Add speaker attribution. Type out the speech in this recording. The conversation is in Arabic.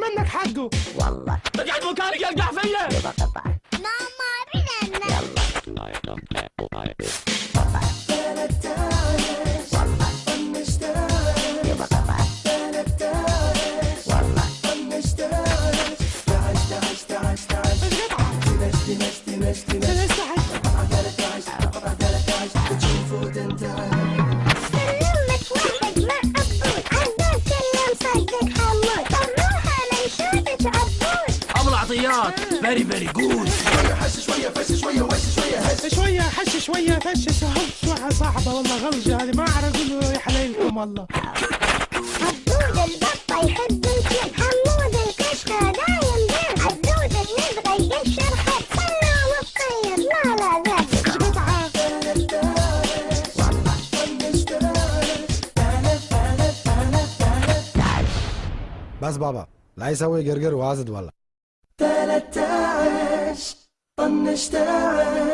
Speaker 1: منك حقه.
Speaker 2: والله
Speaker 1: اقعد مكانك يقدح فيا.
Speaker 2: يبقى قطع.
Speaker 3: ماما بينا.
Speaker 2: يلا والله يبقى قطع. والله
Speaker 1: ابو العطيات فيري فيري جود.
Speaker 4: شوية حش شوية فش شوية وش شوية هش.
Speaker 1: شوية حش شوية فش شوية صعبة والله غلجة هذه ما أعرف أقول له يا حليلكم والله.
Speaker 3: عبود البطة يحب الكلب، حمود الكشكة دايم بير، عبود النزغة يقشر خد، صنع والطير لا لا ذاك.
Speaker 1: إيش قطعة؟
Speaker 5: بس بابا لا يسوي قرقر وازد والله.
Speaker 4: 13 طنش تعال.